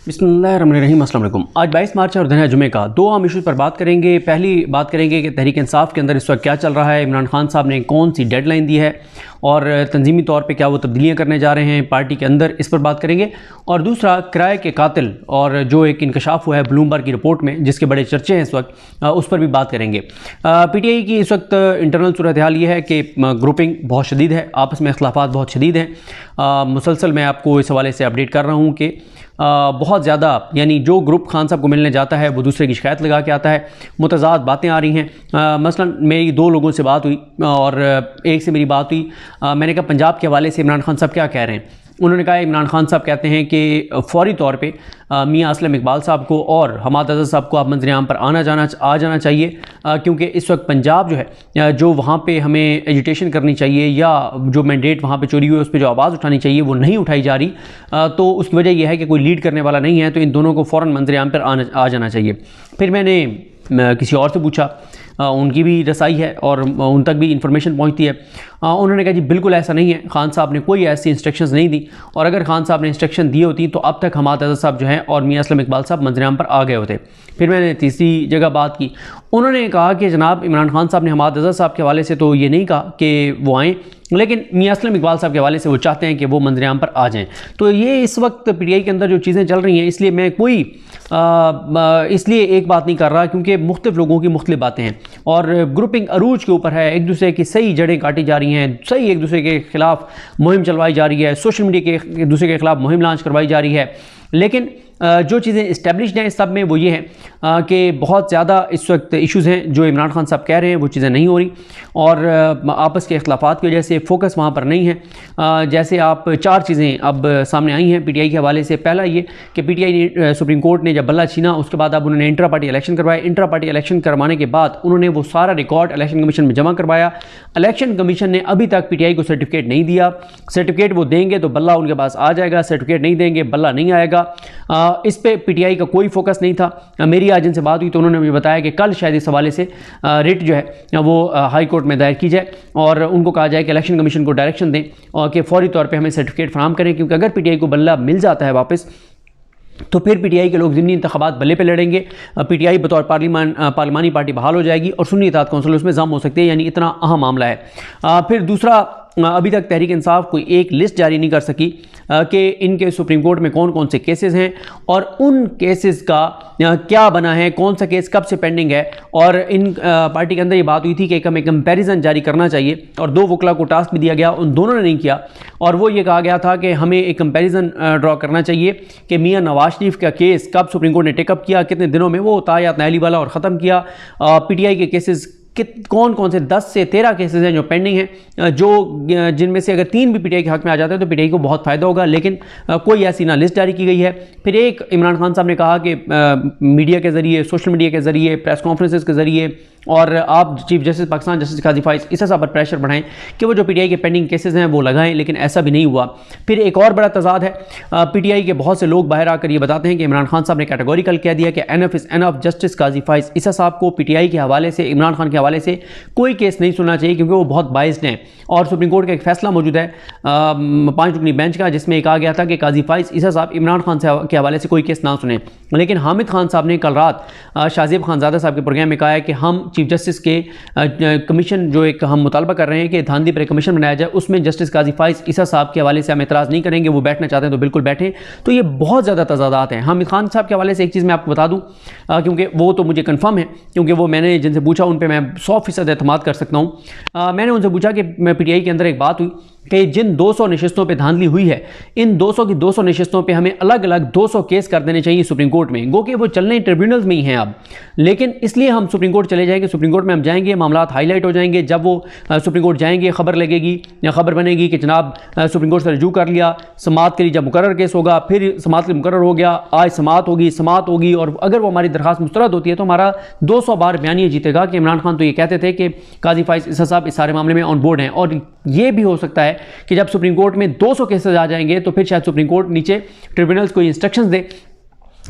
बिस्मिल्लाहिर्रहमानिर्रहीम। अस्सलाम वालेकुम। आज 22 मार्च और दिन है जुमे का। दो आम इशूज़ पर बात करेंगे। पहली बात करेंगे कि तहरीक इंसाफ के अंदर इस वक्त क्या चल रहा है, इमरान खान साहब ने कौन सी डेडलाइन दी है और तंजीमी तौर पे क्या वो तब्दीलियाँ करने जा रहे हैं पार्टी के अंदर, इस पर बात करेंगे। और दूसरा, किराए के कातिल और जो एक इंकशाफ हुआ है ब्लूमबर्ग की रिपोर्ट में जिसके बड़े चर्चे हैं इस वक्त, उस पर भी बात करेंगे। PTI की इस वक्त इंटरनल सूरत हाल ये है कि ग्रुपिंग बहुत शदीद है, आपस में इख्तलाफात बहुत शदीद हैं। मुसलसल मैं आपको इस हवाले से अपडेट कर रहा हूँ कि बहुत ज़्यादा, यानी जो ग्रुप खान साहब को मिलने जाता है वो दूसरे की शिकायत लगा के आता है। मुतज़ाद बातें आ रही हैं। मसलन मेरी दो लोगों से बात हुई और एक से मेरी बात हुई। मैंने कहा पंजाब के हवाले से इमरान खान साहब क्या कह रहे हैं। उन्होंने कहा इमरान खान साहब कहते हैं कि फ़ौरी तौर पे मियां असलम इकबाल साहब को और हमाद अज़हर साहब को आप मंज़िल आम पर आ जाना चाहिए, क्योंकि इस वक्त पंजाब जो है, जो वहाँ पे हमें एजुटेशन करनी चाहिए या जो मैंडेट वहाँ पे चोरी हुई उस पर जो आवाज़ उठानी चाहिए वो नहीं उठाई जा रही। तो उसकी वजह यह है कि कोई लीड करने वाला नहीं है, तो इन दोनों को फ़ौरन मंज़िल आम पर आ जाना चाहिए। फिर मैंने किसी और से पूछा, उनकी भी रसाई है और उन तक भी इंफॉर्मेशन पहुंचती है। उन्होंने कहा जी बिल्कुल ऐसा नहीं है, खान साहब ने कोई ऐसी इंस्ट्रक्शंस नहीं दी, और अगर खान साहब ने इंस्ट्रक्शन दी होती तो अब तक हमाद अज़हर साहब जो हैं और मियां असलम इकबाल साहब मंज़िल आम पर आ गए होते। फिर मैंने तीसरी जगह बात की। उन्होंने कहा कि जनाब इमरान खान साहब ने हमाद अज़हर साहब के हवाले से तो ये नहीं कहा कि वो आएँ, लेकिन मियां असलम इकबाल साहब के हवाले से वो चाहते हैं कि वो मंज़िल आम पर आ जाएँ। तो ये इस वक्त PTI के अंदर जो चीज़ें चल रही हैं, इसलिए मैं कोई इसलिए एक बात नहीं कर रहा क्योंकि मुख्तलिफ लोगों की मुख्तलिफ बातें हैं और ग्रुपिंग अरूज के ऊपर है। एक दूसरे की सही जड़ें काटी जा रही हैं, सही एक दूसरे के ख़िलाफ़ मुहिम चलवाई जा रही है, सोशल मीडिया के एक दूसरे के ख़िलाफ़ मुहिम लॉन्च करवाई जा रही है। लेकिन जो चीज़ें इस्टेब्लिश्ड हैं सब में वो ये हैं कि बहुत ज़्यादा इस वक्त इश्यूज़ हैं जो इमरान खान साहब कह रहे हैं वो चीज़ें नहीं हो रही, और आपस के इख्तलाफात की वजह से फ़ोकस वहाँ पर नहीं है। जैसे आप चार चीज़ें अब सामने आई हैं PTI के हवाले से। पहला ये कि PTI ने, सुप्रीम कोर्ट ने जब बल्ला छीना उसके बाद अब उन्होंने इंट्रा पार्टी इलेक्शन करवाए। इंट्रा पार्टी इलेक्शन करवाने के बाद उन्होंने वो सारा रिकॉर्ड इलेक्शन कमीशन में जमा करवाया। इलेक्शन कमीशन ने अभी तक PTI को सर्टिफिकेट नहीं दिया। सर्टिफिकेट वो देंगे तो बल्ला उनके पास आ जाएगा, सर्टिफिकेट नहीं देंगे बल्ला नहीं आएगा। इस पे PTI का कोई फोकस नहीं था। मेरी आज इनसे बात हुई तो उन्होंने मुझे बताया कि कल शायद इस हवाले से रिट जो है वो हाई कोर्ट में दायर की जाए और उनको कहा जाए कि इलेक्शन कमीशन को डायरेक्शन दें और कि फौरी तौर पे हमें सर्टिफिकेट फराहम करें, क्योंकि अगर PTI को बल्ला मिल जाता है वापस तो फिर PTI के लोग ज़िमनी इंतखाबात बल्ले पे लड़ेंगे। PTI बतौर पार्लिमानी पार्टी बहाल हो जाएगी और सुन्नी इत्तेहाद कौंसिल उसमें जम हो सकती है, यानी इतना अहम मामला है। फिर दूसरा, अभी तक तहरीक इंसाफ कोई एक लिस्ट जारी नहीं कर सकी कि इनके सुप्रीम कोर्ट में कौन कौन से केसेस हैं और उन केसेस का क्या बना है, कौन सा केस कब से पेंडिंग है। और इन पार्टी के अंदर ये बात हुई थी कि हमें कंपैरिजन जारी करना चाहिए और दो वकला को टास्क भी दिया गया, उन दोनों ने नहीं किया। और वो ये कहा गया था कि हमें एक कंपैरिजन ड्रॉ करना चाहिए कि मियां नवाज शरीफ का केस कब सुप्रीम कोर्ट ने टेकअप किया, कितने दिनों में वो तायात नायली वाला और ख़त्म किया। PTI के केसेस कौन कौन से 10 से 13 केसेस हैं जो पेंडिंग हैं, जो जिनमें से अगर 3 भी PTI के हक में आ जाते हैं तो PTI को बहुत फ़ायदा होगा, लेकिन कोई ऐसी ना लिस्ट जारी की गई है। फिर एक इमरान खान साहब ने कहा कि मीडिया के ज़रिए, सोशल मीडिया के ज़रिए, प्रेस कॉन्फ्रेंसेस के ज़रिए और आप चीफ जस्टिस पाकिस्तान जस्टिस काजी फाइज इस साहब पर प्रेशर बढ़ाएं कि वो जो PTI के पेंडिंग केसेस हैं वो लगाएं, लेकिन ऐसा भी नहीं हुआ। फिर एक और बड़ा तजाद है, PTI के बहुत से लोग बाहर आकर ये बताते हैं कि इमरान खान साहब ने कैटेगोरिकल कह दिया कि एनफ इज़ एनफ। जस्टिस काजी फाइज इसा साहब को PTI के हवाले से, इमरान खान के हवाले से कोई केस नहीं सुनना चाहिए क्योंकि वो बहुत बाइस्ड हैं। और सुप्रीम कोर्ट का एक फैसला मौजूद है 5 रुकनी बेंच का, जिसमें कहा गया था कि काजी फाइज इसा साहब इमरान खान के हवाले से कोई केस ना सुने। लेकिन हामिद खान साहब ने कल रात शाहजेब खानजादा साहब के प्रोग्राम में कहा है कि हम चीफ जस्टिस के कमीशन जो एक हम मुतालबा कर रहे हैं कि धांधली पर कमीशन बनाया जाए, उसमें जस्टिस काजी फाइज ईसा साहब के हवाले से हम एतराज़ नहीं करेंगे। वो बैठना चाहते हैं तो बिल्कुल बैठें। तो ये बहुत ज़्यादा तजादात हैं। हामिद खान साहब के हवाले से एक चीज़ मैं आपको बता दूँ, क्योंकि वो तो मुझे कन्फर्म है, क्योंकि वो मैंने जिनसे पूछा उन पर मैं 100% एतमाद कर सकता हूँ। मैंने उनसे पूछा कि PTI के अंदर एक बात हुई कि जिन 200 नशिस्तों पे धांधली हुई है, इन 200 की 200 नशिस्तों पे हमें अलग अलग 200 केस कर देने चाहिए सुप्रीम कोर्ट में। गो कि वो चलने ट्रिब्यूनल्स में ही हैं अब, लेकिन इसलिए हम सुप्रीम कोर्ट चले जाएंगे। सुप्रीम कोर्ट में हम जाएंगे, मामलात हाईलाइट हो जाएंगे। जब वो सुप्रीम कोर्ट जाएंगे खबर लगेगी या खबर बनेगी कि जनाब सुप्रीम कोर्ट से रजू कर लिया, समाअत के लिए जब मुकर्रर केस होगा, फिर समाअत के लिए मुकर्रर हो गया, आज समाअत होगी और अगर वो हमारी दरखास्त मुस्तरद होती है तो हमारा 200 बार बयान ये जीतेगा कि इमरान खान तो ये कहते थे कि काजी फाइज ईसा साहब इस सारे मामले में ऑन बोर्ड हैं। और ये भी हो सकता है कि जब सुप्रीम कोर्ट में 200 केसेस आ जाएंगे तो फिर शायद सुप्रीम कोर्ट नीचे ट्रिब्यूनल्स को इंस्ट्रक्शंस दे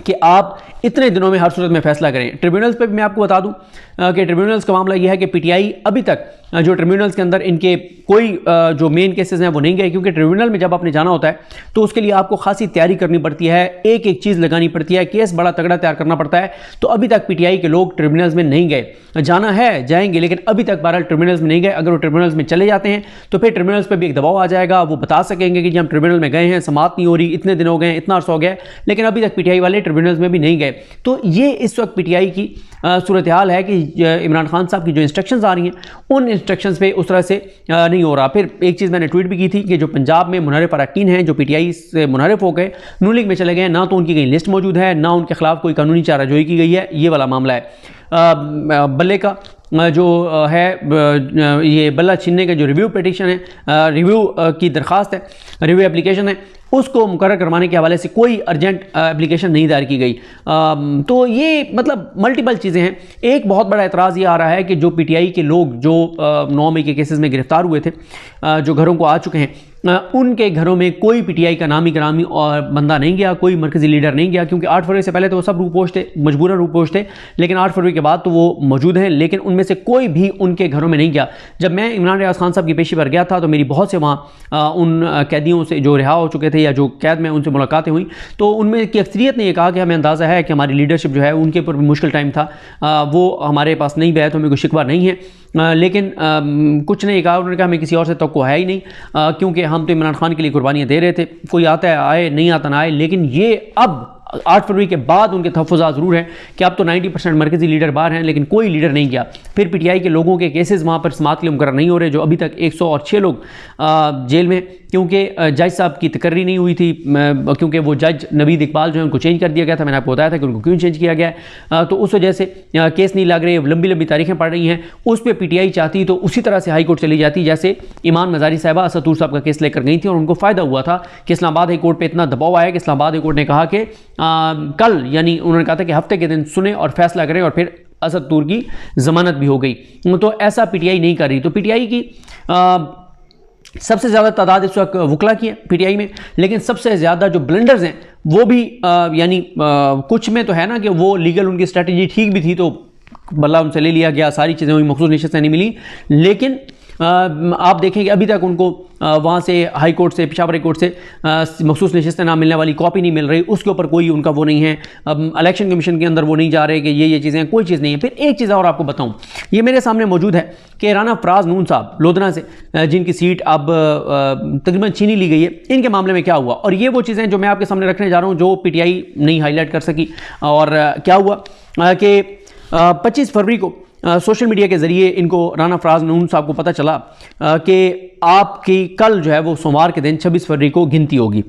कि आप इतने दिनों में हर सूरत में फैसला करें। ट्रिब्यूनल्स पे भी मैं आपको बता दूं कि ट्रिब्यूनल्स का मामला यह है कि पीटीआई अभी तक जो ट्रिब्यूनल्स के अंदर इनके कोई जो मेन केसेस हैं वो नहीं गए, क्योंकि ट्रिब्यूनल में जब आपने जाना होता है तो उसके लिए आपको खासी तैयारी करनी पड़ती है, एक एक चीज़ लगानी पड़ती है, केस बड़ा तगड़ा तैयार करना पड़ता है। तो अभी तक पीटीआई के लोग ट्रिब्यूनल्स में नहीं गए, जाना है जाएंगे, लेकिन अभी तक बहरहाल ट्रिब्यूनल्स में नहीं गए। अगर वो ट्रिब्यूनल्स में चले जाते हैं तो फिर ट्रिब्यूनल्स पर भी एक दबाव आ जाएगा, वो बता सकेंगे कि जी हम ट्रिब्यूनल में गए हैं, समाअत नहीं हो रही, इतने दिन हो गए, इतना अर्सा हो गया, लेकिन अभी तक पीटीआई वाले ट्रिब्यूनल्स में भी नहीं गए। तो ये इस वक्त पीटीआई की सूरत हाल है कि इमरान खान साहब की जो इंस्ट्रक्शंस आ रही हैं उन इंस्ट्रक्शंस पे उस तरह से नहीं हो रहा। फिर एक चीज़ मैंने ट्वीट भी की थी कि जो पंजाब में मुनहरिफ अरकान हैं जो पीटीआई से मुनहरिफ हो गए, नून लीग में चले गए, ना तो उनकी कहीं लिस्ट मौजूद है, ना उनके खिलाफ कोई कानूनी चाराजोई की गई है, ये वाला मामला है। बल्ले का जो है ये बल्ला छीनने का जो रिव्यू पिटीशन है, रिव्यू की दरख्वास्त है, रिव्यू एप्लीकेशन है, उसको मुकर्रर करवाने के हवाले से कोई अर्जेंट एप्लीकेशन नहीं दायर की गई। तो ये मतलब मल्टीपल चीज़ें हैं। एक बहुत बड़ा एतराज़ ये आ रहा है कि जो पीटीआई के लोग जो 9 मई के केसेस में गिरफ्तार हुए थे, जो घरों को आ चुके हैं, उनके घरों में कोई पीटीआई का नामी ग्रामी और बंदा नहीं गया, कोई मरकज़ी लीडर नहीं गया, क्योंकि 8 फरवरी से पहले तो वो सब रूपोश थे, मजबूरन रूपोश थे, लेकिन 8 फरवरी के बाद तो वो मौजूद हैं, लेकिन उनमें से कोई भी उनके घरों में नहीं गया। जब मैं इमरान रियाज खान साहब की पेशी पर गया था तो मेरी बहुत से वहाँ उन कैदियों से जो रिहा हो चुके थे या जो कैद में उनसे मुलाकातें हुई, तो उनमें की अक्सरियत ने यह कहा कि हमें अंदाज़ा है कि हमारी लीडरशिप जो है उनके ऊपर भी मुश्किल टाइम था, वो हमारे पास नहीं गया, तो हमें कोई शिकवा नहीं है, लेकिन कुछ ने कहा, उन्होंने कहा हमें किसी और से तवक्को है ही नहीं, क्योंकि हम तो इमरान खान के लिए कुर्बानियाँ दे रहे थे, कोई आता है आए, नहीं आता ना आए। लेकिन ये अब 8 फरवरी के बाद उनके तहफ़्फ़ुज़ात ज़रूर हैं कि अब तो 90% मरकज़ी लीडर बाहर हैं, लेकिन कोई लीडर नहीं गया। फिर पीटीआई के लोगों के केसेस वहाँ पर समाअत के लिए मुकर्रर नहीं हो रहे, जो अभी तक 106 लोग जेल में, क्योंकि जज साहब की तकर्री नहीं हुई थी, क्योंकि वो जज नवीद इकबाल जो है उनको चेंज कर दिया गया था। मैंने आपको बताया था कि उनको क्यों चेंज किया गया है, तो उस वजह से केस नहीं लग रहे, लंबी लंबी तारीखें पड़ रही हैं। उस पर पीटीआई चाहती तो उसी तरह से हाई कोर्ट चली जाती, जैसे ईमान मज़ारी साहिबा असदूर साहब का केस लेकर गई थी, और उनको फ़ायदा हुआ था कि इस्लामाबाद हाई कोर्ट पर इतना दबाव आया कि इस्लामाबाद हाई कोर्ट ने कहा कि कल, यानी उन्होंने कहा था कि हफ्ते के दिन सुने और फैसला करें, और फिर असद तूर की जमानत भी हो गई। तो ऐसा पीटीआई नहीं कर रही। तो पीटीआई की सबसे ज़्यादा तादाद इस वक्त वकला की है पीटीआई में, लेकिन सबसे ज़्यादा जो ब्लंडर्स हैं वो भी यानी कुछ में तो है ना कि वो लीगल उनकी स्ट्रेटजी ठीक भी थी, तो बल्ला उनसे ले लिया गया, सारी चीज़ें हुई, मखसूस नशिस्तें नहीं मिली, लेकिन आप देखेंगे अभी तक उनको वहाँ से हाई कोर्ट से, पेशावर हाई कोर्ट से मखसूस नशिस्तें ना मिलने वाली, कॉपी नहीं मिल रही, उसके ऊपर कोई उनका वो नहीं है। इलेक्शन कमीशन के अंदर वो नहीं जा रहे कि ये चीज़ें, कोई चीज़ नहीं है। फिर एक चीज़ और आपको बताऊँ, ये मेरे सामने मौजूद है कि राना फराज नून साहब लोधना से, जिनकी सीट अब तकरीबन छीनी ली गई है, इनके मामले में क्या हुआ। और ये वो चीज़ें जो मैं आपके सामने रखने जा रहा हूँ जो पीटीआई नहीं हाईलाइट कर सकी। और क्या हुआ कि 25 फरवरी को सोशल मीडिया के ज़रिए इनको राना फराज नून साहब को पता चला कि आपकी कल जो है वो सोमवार के दिन 26 फरवरी को गिनती होगी।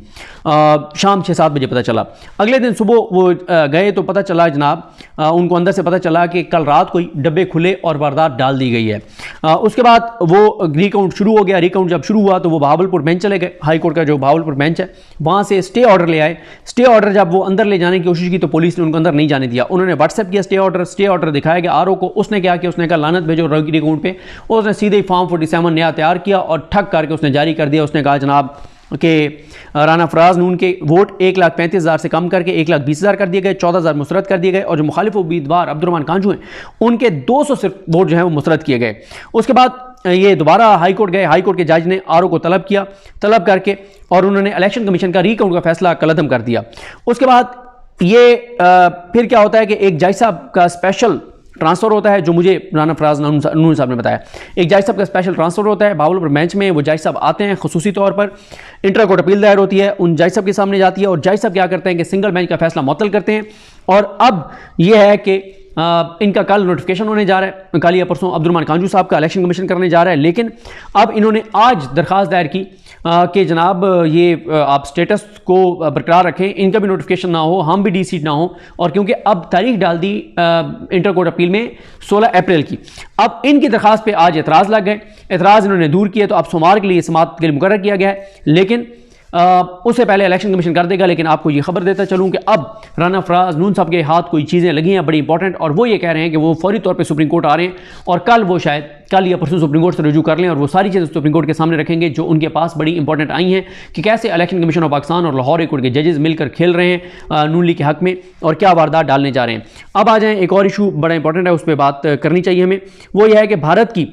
शाम 6-7 बजे पता चला। अगले दिन सुबह वो गए तो पता चला जनाब, उनको अंदर से पता चला कि कल रात को ही डब्बे खुले और वारदात डाल दी गई है। उसके बाद वो रिकाउंट शुरू हो गया। रिकाउंट जब शुरू हुआ तो वो बहावलपुर बेंच चले गए, हाई कोर्ट का जो बहावलपुर बेंच है, वहाँ से स्टे ऑर्डर ले आए। स्टे ऑर्डर जब वो अंदर ले जाने की कोशिश की तो पुलिस ने उनको अंदर नहीं जाने दिया। उन्होंने व्हाट्सएप किया स्टे ऑर्डर दिखाया गया आरओ को। उसने क्या किया, उसने कहा लानत भेजो रिकाउंट पे। उसने सीधे ही फॉर्म 47 नया तैयार किया और ठग करके उसने जारी कर दिया। उसने कहा जनाब कि राना फराज नून के वोट 1,35,000 से कम करके 1,20,000 कर दिए गए, 14,000 मुस्तरद कर दिए गए, और जो मुखालिफ उम्मीदवार अब्दुर्रहमान कांजू हैं उनके 200 सिर्फ वोट जो है वो मुस्तरद किए गए। उसके बाद ये दोबारा हाई कोर्ट गए। हाई कोर्ट के जज ने आरओ को तलब किया, तलब करके और उन्होंने इलेक्शन कमीशन का रिकाउंट का फैसला कलअदम कर दिया। उसके बाद ये फिर क्या होता है कि एक जज साहब का स्पेशल ट्रांसफ़र होता है, जो मुझे राना फराज नून साहब ने बताया। एक जज साहब का स्पेशल ट्रांसफ़र होता है बहावलपुर बेंच में। वो जज साहब आते हैं, खुसूसी तौर पर इंटर कोर्ट अपील दायर होती है, उन जज साहब के सामने जाती है, और जज साहब क्या करते हैं कि सिंगल बेंच का फैसला मुअत्तल करते हैं। और अब यह है कि इनका कल नोटिफिकेशन होने जा रहा है, कल या परसों अब्दुर्रहमान कांजू साहब का इलेक्शन कमीशन करने जा रहा है। लेकिन अब इन्होंने आज दरख्वास्त दायर की कि जनाब ये आप स्टेटस को बरकरार रखें, इनका भी नोटिफिकेशन ना हो, हम भी डी सीट ना हो। और क्योंकि अब तारीख डाल दी इंटर कोर्ट अपील में 16 अप्रैल की, अब इनकी दरख्वास्त पे आज एतराज़ लग गए। एतराज़ इन्होंने दूर किए तो अब सोमवार के लिए समाअत के लिए मुकर्रर किया गया है। लेकिन उससे पहले इलेक्शन कमीशन कर देगा। लेकिन आपको ये खबर देता चलूँ कि अब राना फराज नून साहब के हाथ कोई चीज़ें लगी हैं बड़ी इंपॉर्टेंट, और वो ये कह रहे हैं कि वो फौरी तौर पर सुप्रीम कोर्ट आ रहे हैं और कल वो शायद कल या परसों सुप्रीम कोर्ट से रुजू कर लें और वो सारी चीज़ें सुप्रीम कोर्ट के सामने रखेंगे जो उनके पास बड़ी इंपॉर्टेंट आई हैं कि कैसे इलेक्शन कमीशन ऑफ पाकिस्तान और लाहौर हाई कोर्ट के जजेस मिलकर खेल रहे हैं नून लीग के हक में और क्या वारदात डालने जा रहे हैं। अब आ जाएं, एक और इशू बड़ा इंपॉर्टेंट है, उस पर बात करनी चाहिए हमें। वो यह है कि भारत की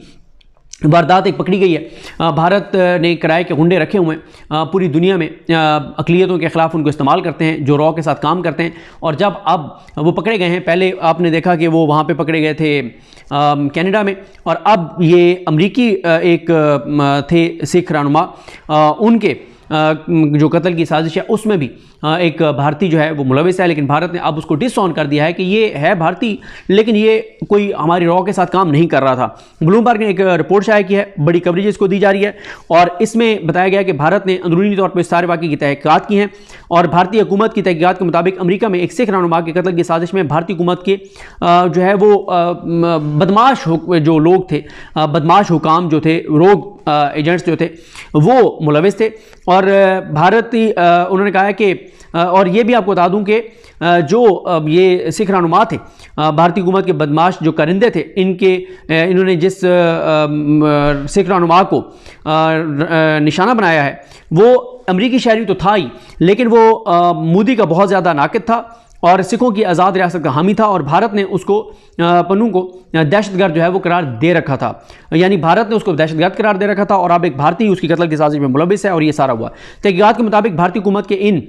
वारदात एक पकड़ी गई है। भारत ने किराए के गुंडे रखे हुए हैं पूरी दुनिया में, अक़लियतों के ख़िलाफ़ उनको इस्तेमाल करते हैं जो रॉ के साथ काम करते हैं। और जब अब वो पकड़े गए हैं, पहले आपने देखा कि वो वहाँ पे पकड़े गए थे कनाडा में, और अब ये अमरीकी एक थे सिख रहनुमा, उनके जो कत्ल की साजिश है उसमें भी एक भारतीय जो है वो मुलविस है। लेकिन भारत ने अब उसको डिसऑन कर दिया है कि ये है भारतीय लेकिन ये कोई हमारी रॉ के साथ काम नहीं कर रहा था। ब्लूमबर्ग ने एक रिपोर्ट शाया की है, बड़ी कवरेज इसको दी जा रही है, और इसमें बताया गया कि भारत ने अंदरूनी तौर पर इस सारे वाक़े की तहकीकात की हैं और भारतीय हुकूमत की तहकीकात के मुताबिक अमेरिका में एक सिख रहनुमा के कत्ल की साजिश में भारतीय हुकूमत के जो है वो बदमाश जो लोग थे, बदमाश हुकाम जो थे, रोग एजेंट्स जो थे वो मुलविस थे। और भारतीय उन्होंने कहा है कि और ये भी आपको बता दूं कि जो ये सिख रहनुमा थे, भारतीय हुकूमत के बदमाश जो करिंदे थे, इन्होंने जिस सिख रहनुमा को निशाना बनाया है वो अमरीकी शहरी तो था ही, लेकिन वो मोदी का बहुत ज़्यादा नाक़िद था और सिखों की आज़ाद रियासत का हामी था, और भारत ने उसको पन्नू को दहशतगर्द जो है वो करार दे रखा था, यानी भारत ने उसको दहशतगर्द करार दे रखा था, और अब एक भारतीय उसकी कत्ल की साजिश में मुलविस है और ये सारा हुआ। तहकीकात के मुताबिक भारतीय हुकूमत के इन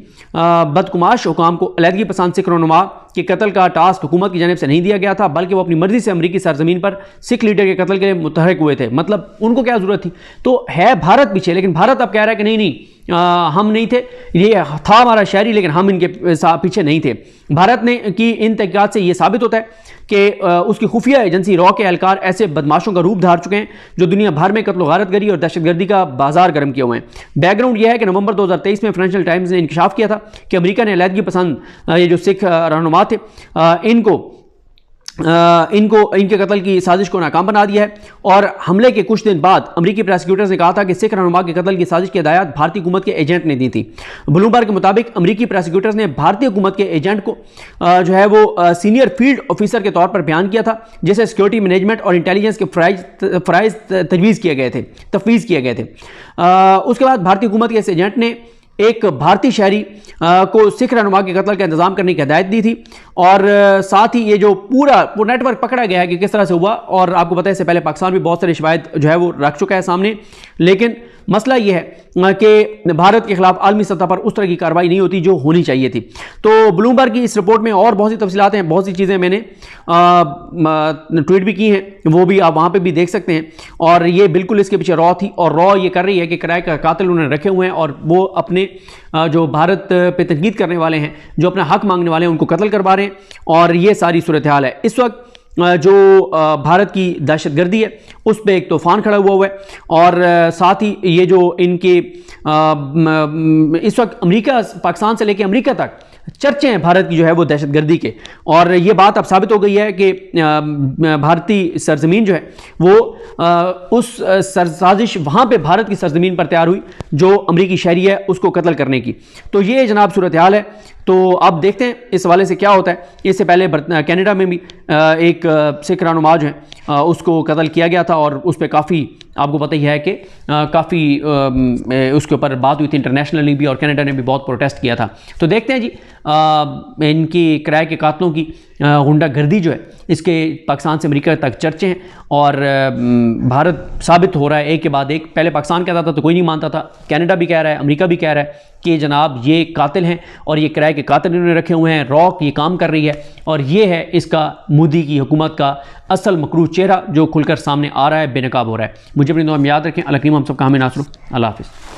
बदकुमाश हुकाम को अलहदगी पसंद सिख रहनुमा के कत्ल का टास्क हुकूमत की जानिब से नहीं दिया गया था, बल्कि वो अपनी मर्जी से अमरीकी सरजमीन पर सिख लीडर के कत्ल के लिए मुतहरक हुए थे। मतलब उनको क्या ज़रूरत थी? तो है भारत पीछे, लेकिन भारत अब कह रहा है कि नहीं नहीं हम नहीं थे, ये था हमारा शहरी लेकिन हम इनके पीछे नहीं थे। भारत ने की इन तहकीकात से ये साबित होता है कि उसकी खुफिया एजेंसी रॉ के एहलकार ऐसे बदमाशों का रूप धार चुके हैं जो दुनिया भर में कत्ल गारतगरी और दहशतगर्दी का बाजार गर्म किए हुए हैं। बैकग्राउंड यह है कि नवंबर 2023 में फाइनेंशियल टाइम्स ने इंकशाफ किया था कि अमेरिका ने अलहदगी पसंद ये जो सिख रहनुमा थे इनके कत्ल की साजिश को नाकाम बना दिया है। और हमले के कुछ दिन बाद अमरीकी प्रोसिक्यूटर्स ने कहा था कि सिख रहनुमा के कत्ल की साजिश की हिदायत भारतीय हुकूमत के एजेंट ने दी थी। ब्लूमबर्ग के मुताबिक अमरीकी प्रोसिक्यूटर्स ने भारतीय हुकूमत के एजेंट को जो है वो सीनियर फील्ड ऑफिसर के तौर पर बयान किया था, जिसे सिक्योरिटी मैनेजमेंट और इंटेलिजेंस के फ़राइज़ तजवीज़ किए गए थे। उसके बाद भारतीय हुकूमत के इस एजेंट ने एक भारतीय शहरी को सिख रहनुमा के कत्ल का इंतजाम करने की हिदायत दी थी, और साथ ही ये जो पूरा नेटवर्क पकड़ा गया है कि किस तरह से हुआ। और आपको पता है इससे पहले पाकिस्तान भी बहुत सारी शवाहिद जो है वो रख चुका है सामने, लेकिन मसला ये है कि भारत के खिलाफ आलमी सतह पर उस तरह की कार्रवाई नहीं होती जो होनी चाहिए थी। तो ब्लूमबर्ग की इस रिपोर्ट में और बहुत सी तफसीलात हैं, बहुत सी चीज़ें मैंने ट्वीट भी की हैं, वो भी आप वहाँ पे भी देख सकते हैं। और ये बिल्कुल इसके पीछे रॉ थी, और रॉ ये कर रही है कि किराए का कातिल उन्होंने रखे हुए हैं और वो अपने जो भारत पे तनकीद करने वाले हैं, जो अपना हक मांगने वाले हैं, उनको कत्ल करवा रहे हैं। और ये सारी सूरत हाल है। इस वक्त जो भारत की दहशतगर्दी है उस पर एक तूफान खड़ा हुआ है, और साथ ही ये जो इनके इस वक्त अमेरिका, पाकिस्तान से लेकर अमेरिका तक चर्चे हैं भारत की जो है वो दहशतगर्दी के। और ये बात अब साबित हो गई है कि भारतीय सरजमीन जो है वो उस साजिश वहाँ पे भारत की सरजमीन पर तैयार हुई जो अमरीकी शहरी है उसको कत्ल करने की। तो ये जनाब सूरत हाल है। तो अब देखते हैं इस हवाले से क्या होता है। इससे पहले कनाडा में भी एक सिख रहनुमा जो है उसको कत्ल किया गया था, और उस पर काफ़ी आपको पता ही है कि काफ़ी उसके ऊपर बात हुई थी इंटरनेशनली भी, और कनाडा ने भी बहुत प्रोटेस्ट किया था। तो देखते हैं जी इनकी किराए के कातलों की गुंडागर्दी जो है इसके पाकिस्तान से अमेरिका तक चर्चे हैं, और भारत साबित हो रहा है एक के बाद एक। पहले पाकिस्तान कहता था तो कोई नहीं मानता था, कनाडा भी कह रहा है, अमेरिका भी कह रहा है कि जनाब ये कातिल हैं और ये किराए के कातिल इन्होंने रखे हुए हैं, रॉक ये काम कर रही है। और ये है इसका मोदी की हुकूमत का असल मकरूह चेहरा जो खुलकर सामने आ रहा है, बेनकाब हो रहा है। मुझे अपनी दुआ में याद रखें। अल्लाह करीम हम सबका हमें नासर। अल्लाह हाफ़िज़।